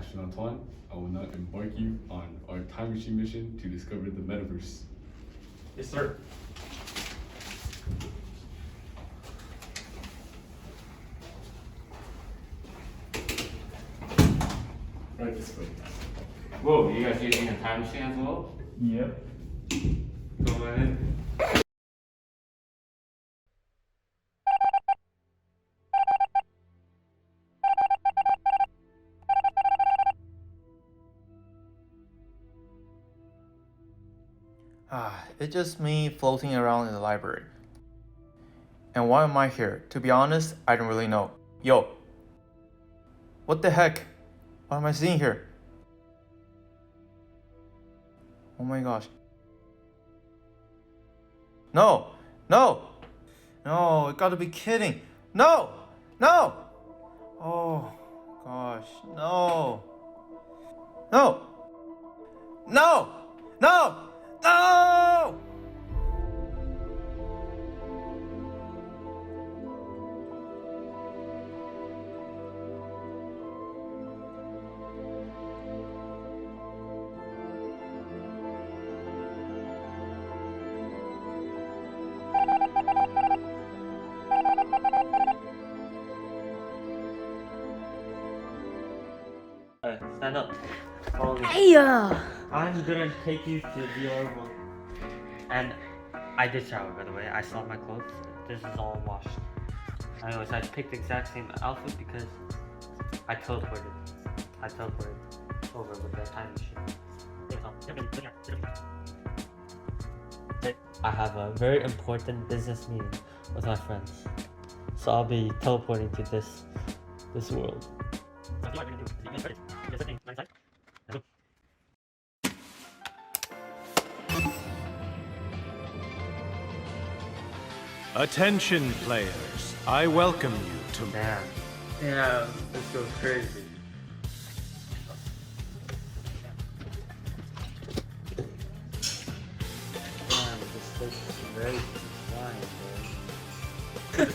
Astronaut Antoine. I will now embark you on our time machine mission to discover the metaverse. Yes, sir. Right this way. Whoa, you guys using a time machine as well? Yep. Go ahead. It's just me floating around in the library. And why am I here? To be honest, I don't really know. Yo! What the heck? What am I seeing here? Oh my gosh. No! No! No, you gotta be kidding! No! No! Oh gosh, no! No! No! No! No! Stand up. Follow me. Hiya! I'm gonna take you to VR room. And I did shower, by the way. I saw my clothes. This is all washed. Anyways, I picked the exact same outfit because I teleported. Over with the time machine. I have a very important business meeting with my friends. So I'll be teleporting to this world. Attention players, I welcome you to... Damn. Yeah, this goes crazy. Damn, this place is very flying, bro.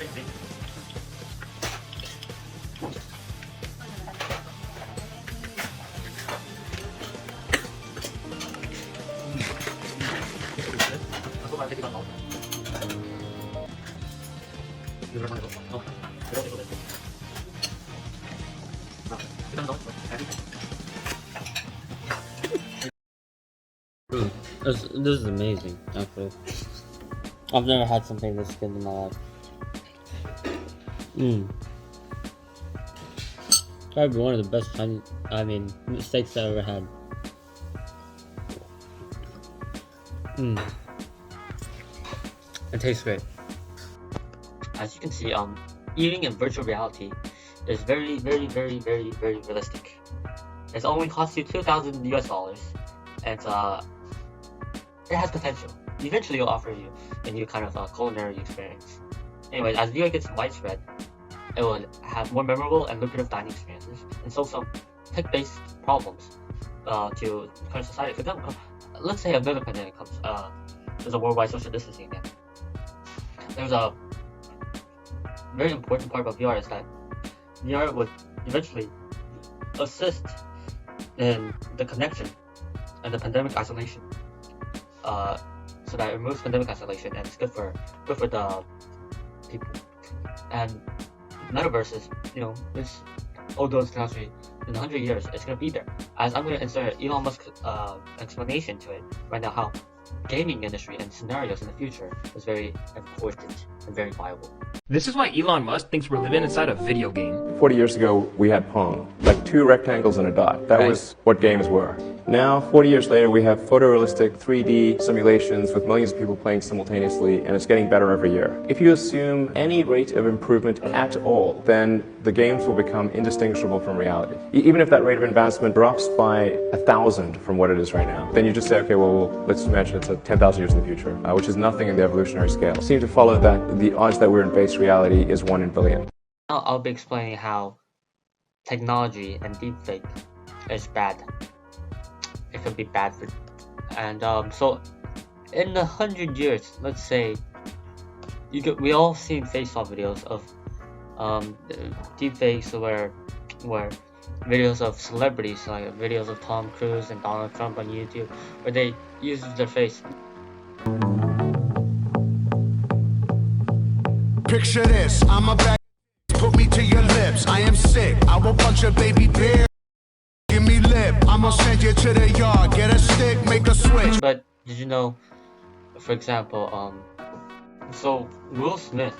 This is amazing, actually. I've never had something this good in my life. Probably one of the best steaks I ever had. It tastes great. As you can see, eating in virtual reality is very realistic. It's only cost you $2,000 US, and it has potential. Eventually, it'll offer you a new kind of culinary experience. Anyway, as VR gets widespread, it will have more memorable and lucrative dining experiences and solve some tech-based problems to current society. For example, let's say another pandemic comes. There's a worldwide social distancing again. There's a very important part about VR is that VR would eventually assist in the connection and the pandemic isolation. So that it removes pandemic isolation and it's good for the people. And metaverse is, it's although it's technology in 100 years, it's gonna be there. As I'm gonna insert Elon Musk's explanation to it right now, how gaming industry and scenarios in the future is very important and very viable. This is why Elon Musk thinks we're living inside a video game. 40 years ago, we had Pong, like two rectangles and a dot. That was what games were. Now, 40 years later, we have photorealistic 3D simulations with millions of people playing simultaneously, and it's getting better every year. If you assume any rate of improvement at all, then the games will become indistinguishable from reality. Even if that rate of advancement drops by 1,000 from what it is right now, then you just say, okay, well, let's imagine it's 10,000 years in the future, which is nothing in the evolutionary scale. It seems to follow that the odds that we're in base reality is 1 in billion. Now I'll be explaining how technology and deepfake is bad. It can be bad for, and so in 100 years, let's say, we all seen face-off videos of deepfakes where videos of celebrities, like videos of Tom Cruise and Donald Trump on YouTube, where they use their face. Picture this, I'm a bad, put me to your lips. I am sick, I will punch a baby bear. Give me lip, I'ma send you to the yard. Get a stick, make a switch. But did you know, for example, so Will Smith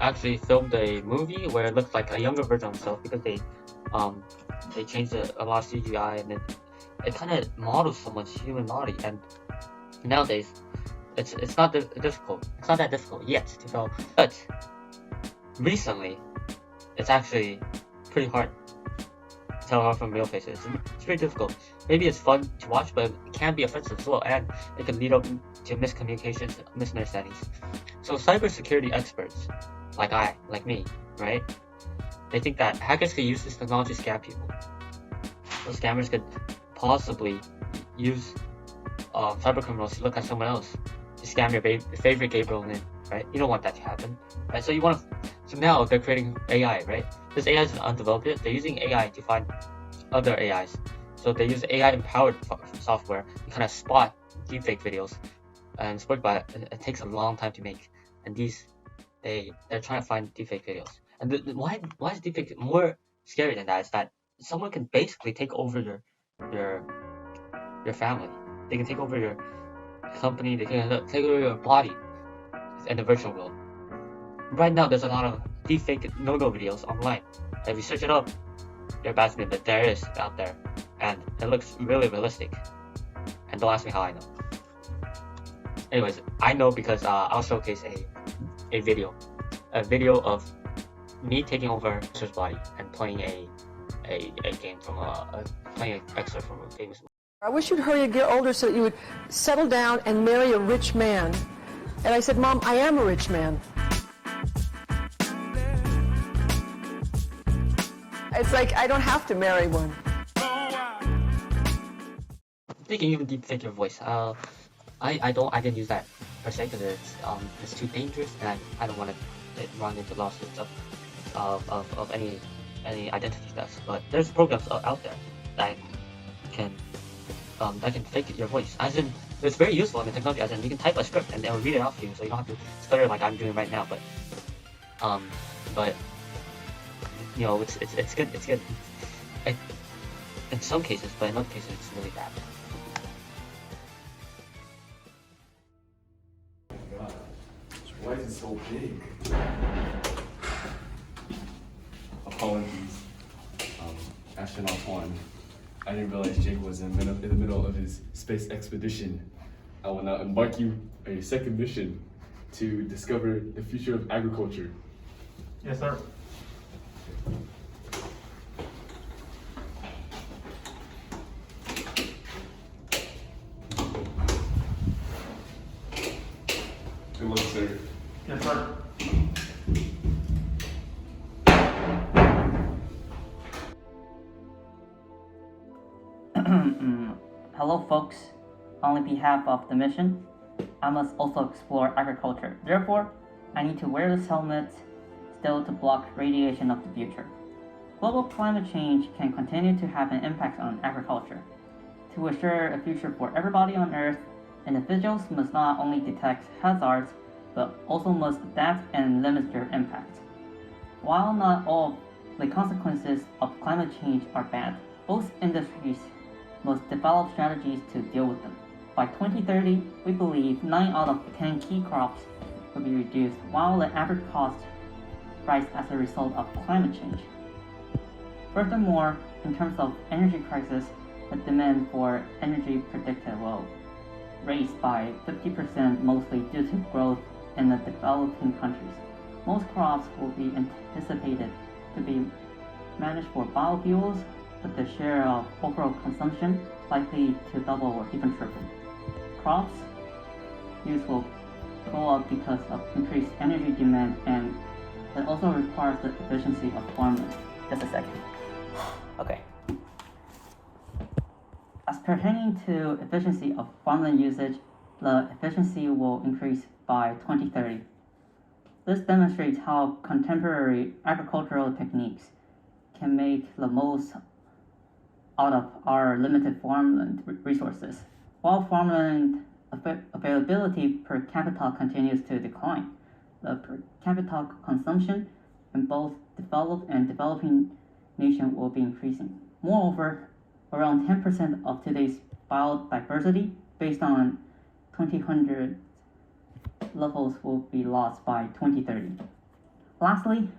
actually filmed a movie where it looked like a younger version of himself because they changed a lot of CGI, and it kind of models someone's human body. And nowadays, it's not difficult. It's not that difficult yet to film, but recently, it's actually pretty hard to tell from real faces. It's pretty difficult. Maybe it's fun to watch, but it can be offensive as well, and it can lead up to miscommunications, misunderstandings. So cybersecurity experts, like me, right? They think that hackers could use this technology to scam people. Those scammers could possibly use cybercriminals to look at someone else to scam your favorite Gabriel Lin, right? You don't want that to happen, right? So so now they're creating AI, right? This AI is undeveloped yet. They're using AI to find other AIs. So they use AI-empowered software to kind of spot deepfake videos, and it's worked by it takes a long time to make. And they're trying to find deepfake videos. And why is deepfake more scary than that? Is that someone can basically take over your family. They can take over your company. They can take over your body in the virtual world. Right now, there's a lot of deepfake no-go videos online. If you search it up, you're about to admit that there is out there, and it looks really realistic. And don't ask me how I know. Anyways, I know because I'll showcase a video of me taking over Sir's body and playing a game from playing an excerpt from a famous movie. I wish you'd hurry and get older so that you would settle down and marry a rich man. And I said, Mom, I am a rich man. It's like I don't have to marry one. They can even deepfake your voice. I didn't use that per se because it's too dangerous, and I don't want to run into lawsuits of any identity thefts. But there's programs out there that can fake your voice. As in, it's very useful in the technology. As in, you can type a script and they'll read it off to you, so you don't have to stutter like I'm doing right now. But you know, it's good. It's good. In some cases, but in other cases, it's really bad. Why is it so big? Apologies, astronaut one. I didn't realize Jake was in the middle of his space expedition. I will now embark you on a second mission to discover the future of agriculture. Yes, sir. Good luck, sir. Yes, sir. Hello folks, on behalf of the mission, I must also explore agriculture. Therefore, I need to wear this helmet still to block radiation of the future. Global climate change can continue to have an impact on agriculture. To assure a future for everybody on Earth, individuals must not only detect hazards, but also must adapt and limit their impact. While not all the consequences of climate change are bad, both industries must develop strategies to deal with them. By 2030, we believe 9 out of 10 key crops will be reduced, while the average cost rise as a result of climate change. Furthermore, in terms of energy crisis, the demand for energy predicted will rise by 50%, mostly due to growth in the developing countries. Most crops will be anticipated to be managed for biofuels, with the share of overall consumption likely to double or even triple. Crops use will go up because of increased energy demand, and it also requires the efficiency of farming. Just a second. Okay. As pertaining to efficiency of farmland usage, the efficiency will increase by 2030. This demonstrates how contemporary agricultural techniques can make the most out of our limited farmland resources. While farmland availability per capita continues to decline, the per capita consumption in both developed and developing nations will be increasing. Moreover, around 10% of today's biodiversity based on 2000 levels will be lost by 2030. Lastly,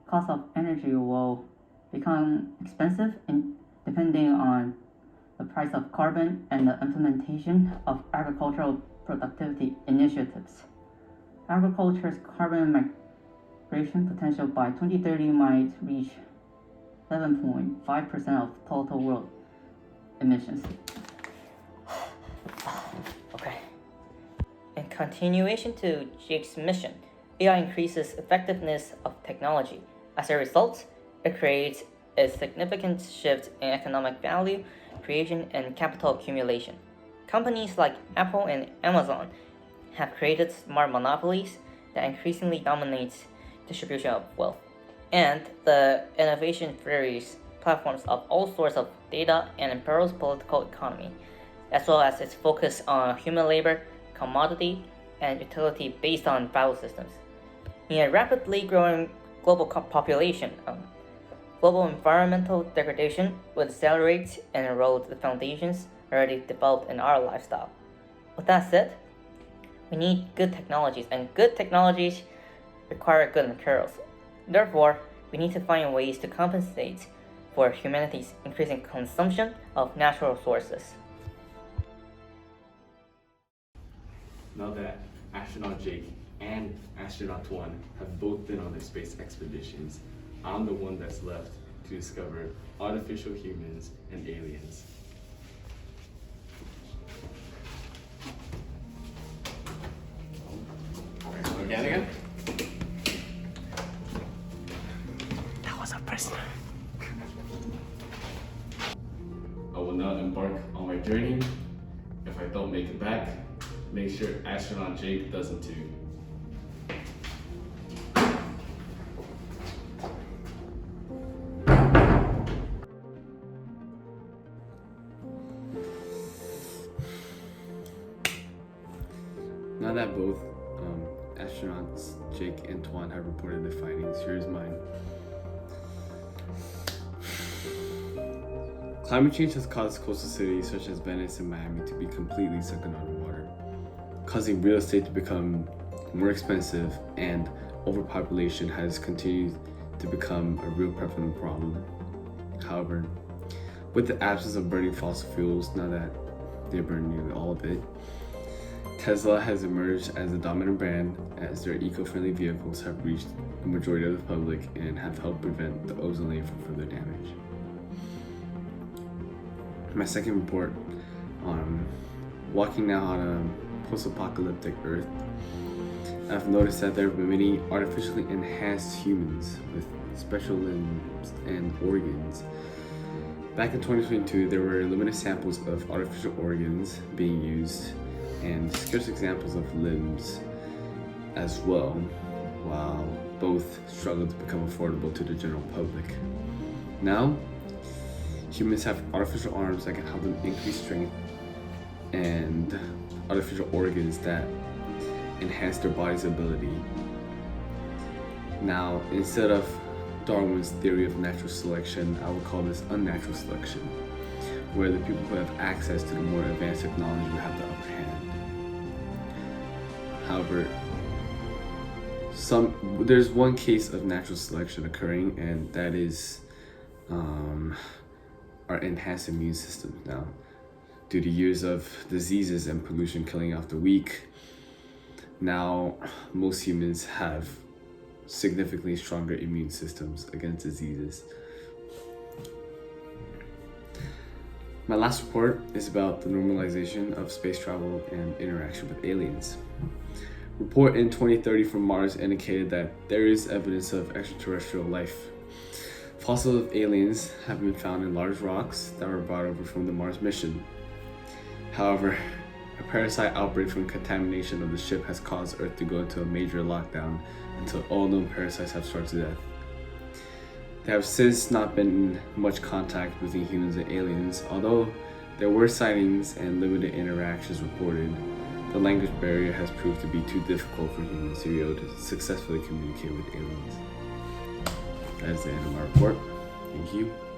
cost of energy will become expensive depending on the price of carbon and the implementation of agricultural productivity initiatives. Agriculture's carbon migration potential by 2030 might reach 11.5% of total world emissions. Okay. In continuation to Jake's mission, AI increases effectiveness of technology. As a result, it creates a significant shift in economic value creation and capital accumulation. Companies like Apple and Amazon have created smart monopolies that increasingly dominate distribution of wealth. And the innovation varies platforms of all sorts of data and imperils political economy, as well as its focus on human labor, commodity, and utility based on value systems. In a rapidly growing global population, global environmental degradation would accelerate and erode the foundations already developed in our lifestyle. With that said, we need good technologies, and good technologies require good materials. Therefore, we need to find ways to compensate for humanity's increasing consumption of natural resources. Now that astronaut Jake and astronaut Twan have both been on their space expeditions, I'm the one that's left to discover artificial humans and aliens. Again? That was a prisoner. I will now embark on my journey. If I don't make it back, make sure astronaut Jake doesn't too. Now that both astronauts Jake and Twan have reported their findings, here's mine. Climate change has caused coastal cities such as Venice and Miami to be completely sunken underwater, causing real estate to become more expensive, and overpopulation has continued to become a real prevalent problem. However, with the absence of burning fossil fuels, now that they burn nearly all of it, Tesla has emerged as a dominant brand as their eco-friendly vehicles have reached the majority of the public and have helped prevent the ozone layer from further damage. My second report on walking now on a post-apocalyptic Earth, I've noticed that there have been many artificially enhanced humans with special limbs and organs. Back in 2022, there were limited samples of artificial organs being used and scarce examples of limbs as well, while both struggled to become affordable to the general public. Now, humans have artificial arms that can help them increase strength and artificial organs that enhance their body's ability. Now, instead of Darwin's theory of natural selection, I would call this unnatural selection, where the people who have access to the more advanced technology will have the upper hand. However, there's one case of natural selection occurring, and that is our enhanced immune system. Now, due to years of diseases and pollution killing off the weak, now most humans have significantly stronger immune systems against diseases. My last report is about the normalization of space travel and interaction with aliens. Report in 2030 from Mars indicated that there is evidence of extraterrestrial life. Fossils of aliens have been found in large rocks that were brought over from the Mars mission. However, a parasite outbreak from contamination of the ship has caused Earth to go into a major lockdown until all known parasites have starved to death. There have since not been much contact between humans and aliens, although there were sightings and limited interactions reported. The language barrier has proved to be too difficult for humans to be able to successfully communicate with aliens. That is the end of my report. Thank you.